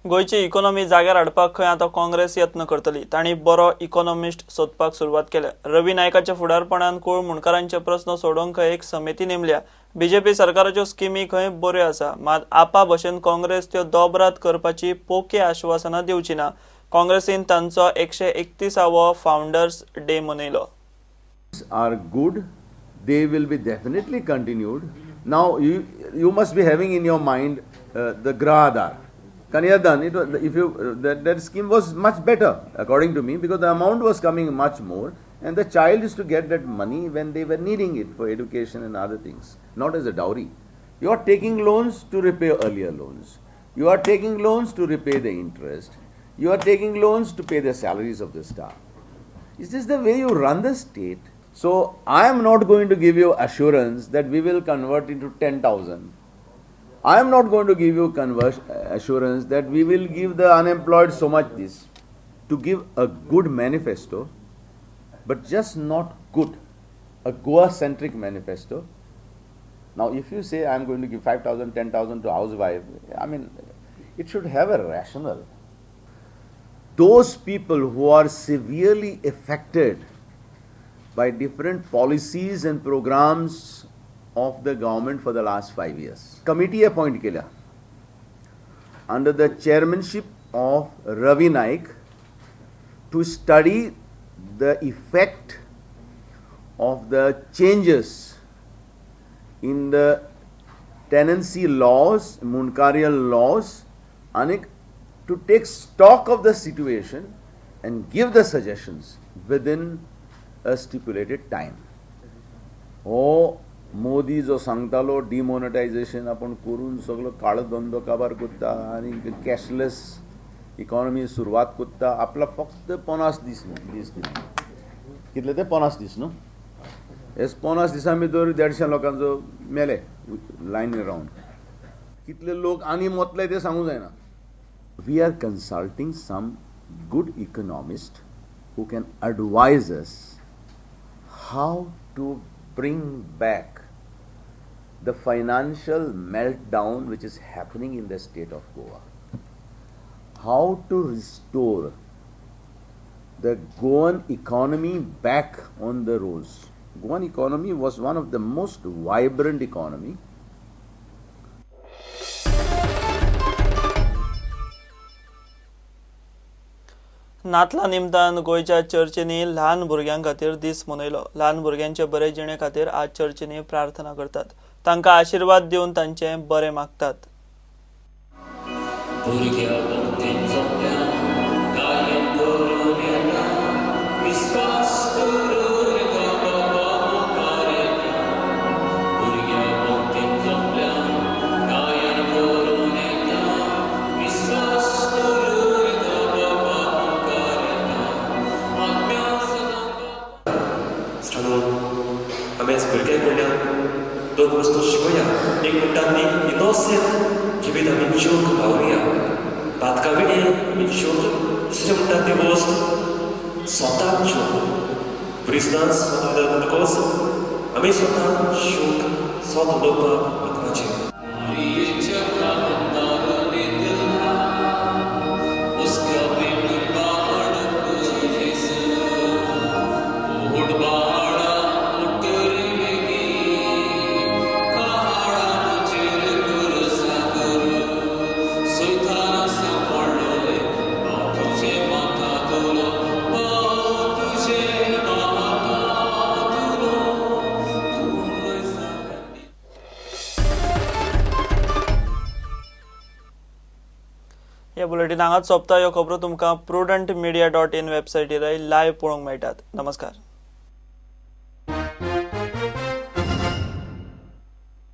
गोयची economy जाग्यार हाडपाक खंय आतां काँग्रेस यत्न करतली. तांणी बरो इकॉनॉमिस्ट सोदपाक सुरवात केल्या. रवी नायकाच्या फुडारपणान कुळ मुणकारांचे प्रस्न सोडोवंक एक समिती नेमल्या. बीजेपी सरकाराच्यो स्किमी खंय बऱ्यो आसा, मात आपा भशेन काँग्रेस त्यो दोबरात करपाची पोके आश्वासनां दिवची ना. काँग्रेसीन तांचो 131वो फाउंडर्स डे मनयलो. Are good, they will be definitely continued. Now you must be having in your mind the Grahadar. Kanyadan, that scheme was much better according to me, because the amount was coming much more and the child is to get that money when they were needing it for education and other things, not as a dowry. You are taking loans to repay earlier loans. You are taking loans to repay the interest. You are taking loans to pay the salaries of the staff. Is this the way you run the state? So I am not going to give you assurance that we will convert into 10,000. I am not going to give you assurance that we will give the unemployed so much this. To give a good manifesto, but just not good, a Goa-centric manifesto. Now if you say I am going to give 5,000, 10,000 to housewife, I mean, it should have a rationale. Those people who are severely affected by different policies and programs of the government for the last 5 years. Committee appoint केला under the chairmanship of Ravi Naik to study the effect of the changes in the tenancy laws, Munkarial laws, and to take stock of the situation and give the suggestions within a stipulated time. Modi जो सांगतालो demonetisation आपण करून सगळो काळो धंदो काबार करता आणि कॅशलेस इकॉनॉमी सुरवात करता. आपला फक्त 50 दीस दिले. कितले ते 50 दीस न्हू. हे 50 दिसां भितर 150 लोकांचो मेले लायन रावन. कितले लोक आनी मोतले ते सांगूं जायना. We are consulting some good economist who can advise us how to bring back the financial meltdown which is happening in the state of Goa. How to restore the Goan economy back on the roads. Goan economy was one of the most vibrant economy. नातला निमतान गोयच्या चर्चींनी ल्हान भुरग्यां खातीर दीस मनयलो. ल्हान भुरग्यांचे बरे जिणे खातीर आज चर्चींनी प्रार्थना करतात. तांकां आशीर्वाद दिवन तांचे बरे मागतात. Dopo questo scivoia, e contatti i nostri che vedono in gioco pauria. Batka vede in gioco, se contatti vostro, sotaggio. Priznans, sotaggio da cosa? A me sotaggio, sotaggio dopo la pace. ह्या bulletin हांगाच सोंपता. ह्यो खबरो तुमकां prudentmedia.in वेबसायटीर live पळोवंक मेळटात. नमस्कार.